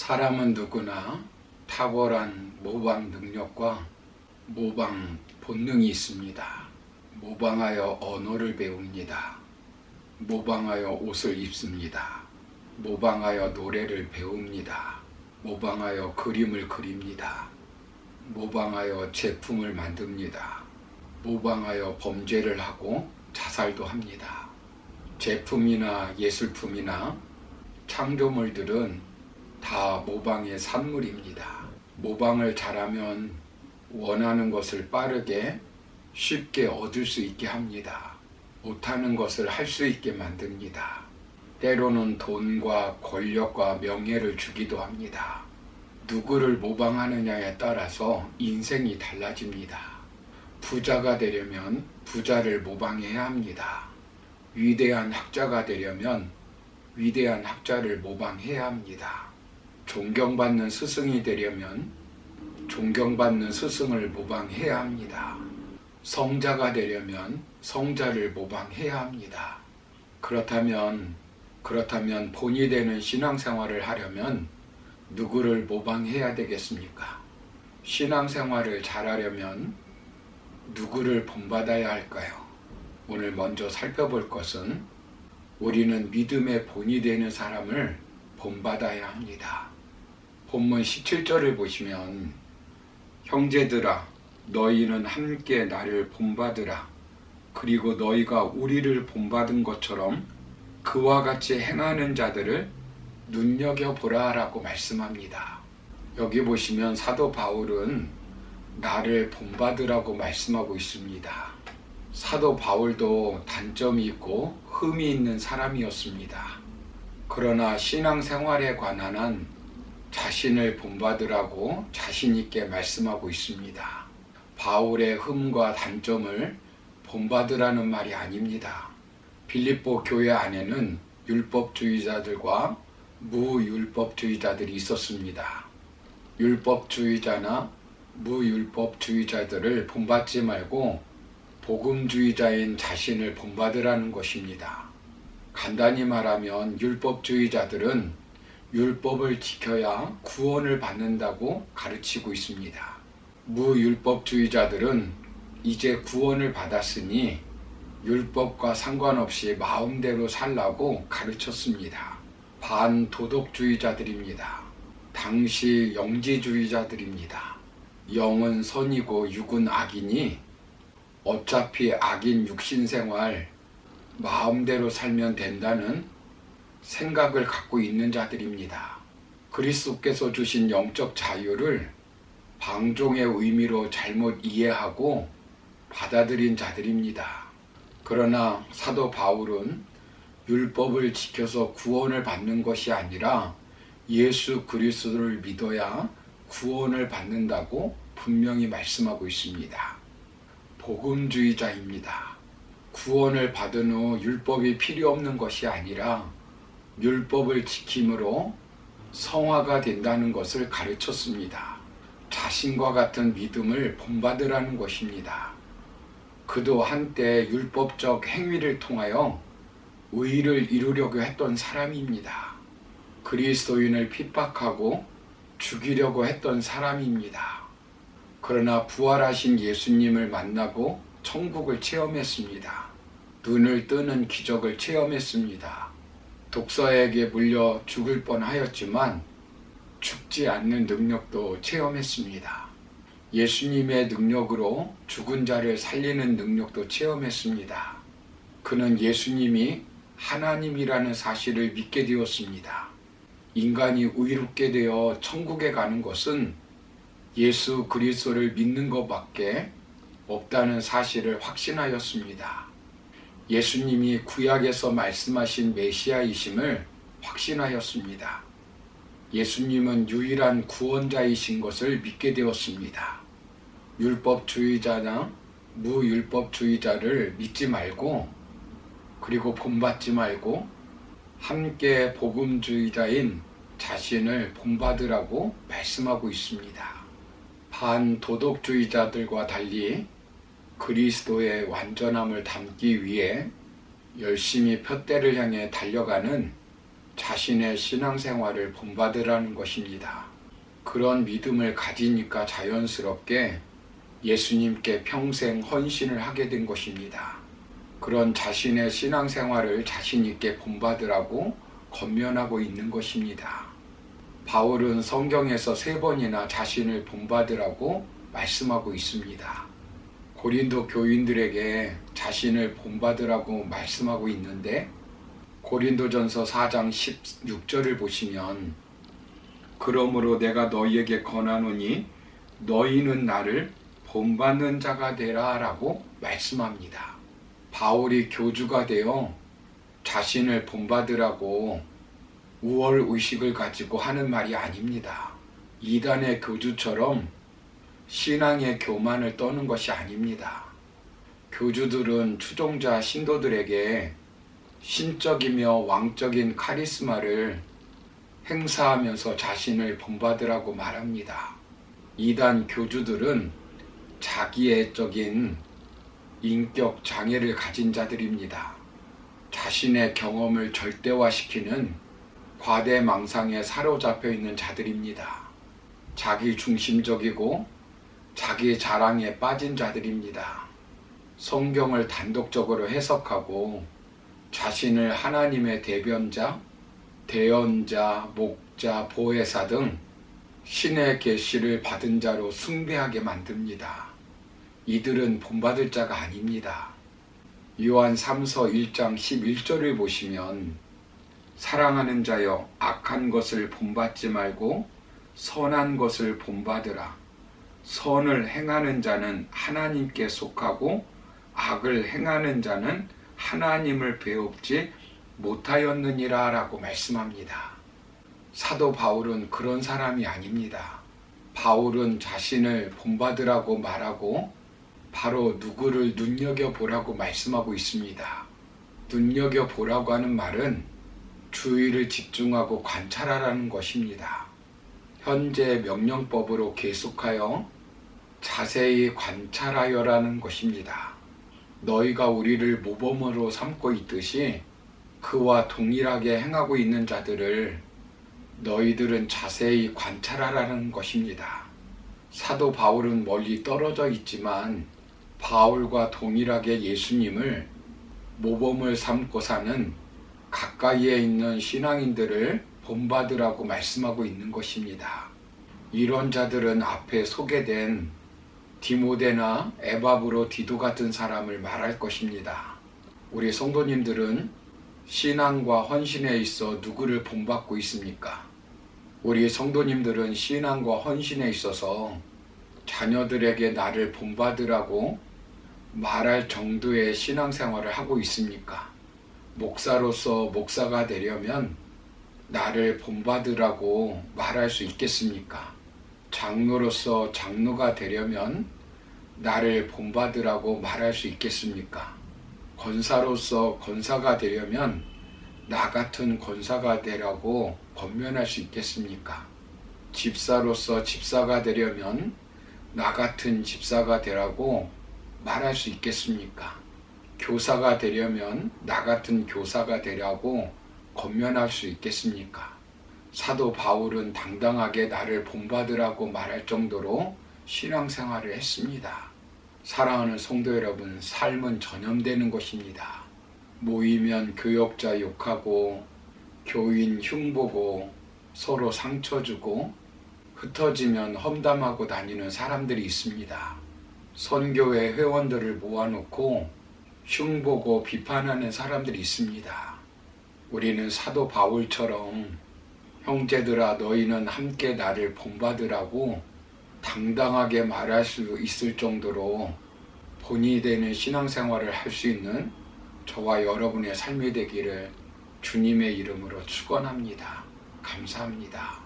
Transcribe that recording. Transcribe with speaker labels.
Speaker 1: 사람은 누구나 탁월한 모방 능력과 모방 본능이 있습니다. 모방하여 언어를 배웁니다. 모방하여 옷을 입습니다. 모방하여 노래를 배웁니다. 모방하여 그림을 그립니다. 모방하여 제품을 만듭니다. 모방하여 범죄를 하고 자살도 합니다. 제품이나 예술품이나 창조물들은 다 모방의 산물입니다. 모방을 잘하면 원하는 것을 빠르게 쉽게 얻을 수 있게 합니다. 못하는 것을 할 수 있게 만듭니다. 때로는 돈과 권력과 명예를 주기도 합니다. 누구를 모방하느냐에 따라서 인생이 달라집니다. 부자가 되려면 부자를 모방해야 합니다. 위대한 학자가 되려면 위대한 학자를 모방해야 합니다. 존경받는 스승이 되려면 존경받는 스승을 모방해야 합니다. 성자가 되려면 성자를 모방해야 합니다. 그렇다면 본이 되는 신앙생활을 하려면 누구를 모방해야 되겠습니까? 신앙생활을 잘하려면 누구를 본받아야 할까요? 오늘 먼저 살펴볼 것은 우리는 믿음의 본이 되는 사람을 본받아야 합니다. 본문 17절을 보시면 형제들아 너희는 함께 나를 본받으라. 그리고 너희가 우리를 본받은 것처럼 그와 같이 행하는 자들을 눈여겨보라 라고 말씀합니다. 여기 보시면 사도 바울은 나를 본받으라고 말씀하고 있습니다. 사도 바울도 단점이 있고 흠이 있는 사람이었습니다. 그러나 신앙생활에 관한 한 자신을 본받으라고 자신 있게 말씀하고 있습니다. 바울의 흠과 단점을 본받으라는 말이 아닙니다. 빌립보 교회 안에는 율법주의자들과 무율법주의자들이 있었습니다. 율법주의자나 무율법주의자들을 본받지 말고 복음주의자인 자신을 본받으라는 것입니다. 간단히 말하면 율법주의자들은 율법을 지켜야 구원을 받는다고 가르치고 있습니다. 무율법주의자들은 이제 구원을 받았으니 율법과 상관없이 마음대로 살라고 가르쳤습니다. 반도덕주의자들입니다. 당시 영지주의자들입니다. 영은 선이고 육은 악이니 어차피 악인 육신생활 마음대로 살면 된다는 생각을 갖고 있는 자들입니다. 그리스도께서 주신 영적 자유를 방종의 의미로 잘못 이해하고 받아들인 자들입니다. 그러나 사도 바울은 율법을 지켜서 구원을 받는 것이 아니라 예수 그리스도를 믿어야 구원을 받는다고 분명히 말씀하고 있습니다. 복음주의자입니다. 구원을 받은 후 율법이 필요 없는 것이 아니라 율법을 지킴으로 성화가 된다는 것을 가르쳤습니다. 자신과 같은 믿음을 본받으라는 것입니다. 그도 한때 율법적 행위를 통하여 의를 이루려고 했던 사람입니다. 그리스도인을 핍박하고 죽이려고 했던 사람입니다. 그러나 부활하신 예수님을 만나고 천국을 체험했습니다. 눈을 뜨는 기적을 체험했습니다. 독사에게 물려 죽을 뻔하였지만 죽지 않는 능력도 체험했습니다. 예수님의 능력으로 죽은 자를 살리는 능력도 체험했습니다. 그는 예수님이 하나님이라는 사실을 믿게 되었습니다. 인간이 의롭게 되어 천국에 가는 것은 예수 그리스도를 믿는 것밖에 없다는 사실을 확신하였습니다. 예수님이 구약에서 말씀하신 메시아이심을 확신하였습니다. 예수님은 유일한 구원자이신 것을 믿게 되었습니다. 율법주의자나 무율법주의자를 믿지 말고 그리고 본받지 말고 함께 복음주의자인 자신을 본받으라고 말씀하고 있습니다. 반도덕주의자들과 달리 그리스도의 완전함을 담기 위해 열심히 푯대를 향해 달려가는 자신의 신앙생활을 본받으라는 것입니다. 그런 믿음을 가지니까 자연스럽게 예수님께 평생 헌신을 하게 된 것입니다. 그런 자신의 신앙생활을 자신 있게 본받으라고 권면하고 있는 것입니다. 바울은 성경에서 3번이나 자신을 본받으라고 말씀하고 있습니다. 고린도 교인들에게 자신을 본받으라고 말씀하고 있는데 고린도전서 4장 16절을 보시면 그러므로 내가 너희에게 권하노니 너희는 나를 본받는 자가 되라 라고 말씀합니다. 바울이 교주가 되어 자신을 본받으라고 우월의식을 가지고 하는 말이 아닙니다. 이단의 교주처럼 신앙의 교만을 떠는 것이 아닙니다. 교주들은 추종자 신도들에게 신적이며 왕적인 카리스마를 행사하면서 자신을 본받으라고 말합니다. 이단 교주들은 자기애적인 인격 장애를 가진 자들입니다. 자신의 경험을 절대화시키는 과대망상에 사로잡혀 있는 자들입니다. 자기 중심적이고 자기 자랑에 빠진 자들입니다. 성경을 단독적으로 해석하고 자신을 하나님의 대변자, 대언자, 목자, 보혜사 등 신의 계시를 받은 자로 숭배하게 만듭니다. 이들은 본받을 자가 아닙니다. 요한 3서 1장 11절을 보시면 사랑하는 자여 악한 것을 본받지 말고 선한 것을 본받으라. 선을 행하는 자는 하나님께 속하고 악을 행하는 자는 하나님을 배웁지 못하였느니라 라고 말씀합니다. 사도 바울은 그런 사람이 아닙니다. 바울은 자신을 본받으라고 말하고 바로 누구를 눈여겨보라고 말씀하고 있습니다. 눈여겨보라고 하는 말은 주의를 집중하고 관찰하라는 것입니다. 현재 명령법으로 계속하여 자세히 관찰하여라는 것입니다. 너희가 우리를 모범으로 삼고 있듯이 그와 동일하게 행하고 있는 자들을 너희들은 자세히 관찰하라는 것입니다. 사도 바울은 멀리 떨어져 있지만 바울과 동일하게 예수님을 모범을 삼고 사는 가까이에 있는 신앙인들을 본받으라고 말씀하고 있는 것입니다. 이런 자들은 앞에 소개된 디모데나 에바브로 디도 같은 사람을 말할 것입니다. 우리 성도님들은 신앙과 헌신에 있어 누구를 본받고 있습니까? 우리 성도님들은 신앙과 헌신에 있어서 자녀들에게 나를 본받으라고 말할 정도의 신앙생활을 하고 있습니까? 목사로서 목사가 되려면 나를 본받으라고 말할 수 있겠습니까? 장로로서 장로가 되려면 나를 본받으라고 말할 수 있겠습니까? 권사로서 권사가 되려면 나 같은 권사가 되라고 권면할 수 있겠습니까? 집사로서 집사가 되려면 나 같은 집사가 되라고 말할 수 있겠습니까? 교사가 되려면 나 같은 교사가 되라고 권면할 수 있겠습니까? 사도 바울은 당당하게 나를 본받으라고 말할 정도로 신앙생활을 했습니다. 사랑하는 성도 여러분, 삶은 전염되는 것입니다. 모이면 교역자 욕하고 교인 흉보고 서로 상처 주고 흩어지면 험담하고 다니는 사람들이 있습니다. 선교회 회원들을 모아놓고 흉보고 비판하는 사람들이 있습니다. 우리는 사도 바울처럼 형제들아 너희는 함께 나를 본받으라고 당당하게 말할 수 있을 정도로 본이 되는 신앙생활을 할 수 있는 저와 여러분의 삶이 되기를 주님의 이름으로 축원합니다. 감사합니다.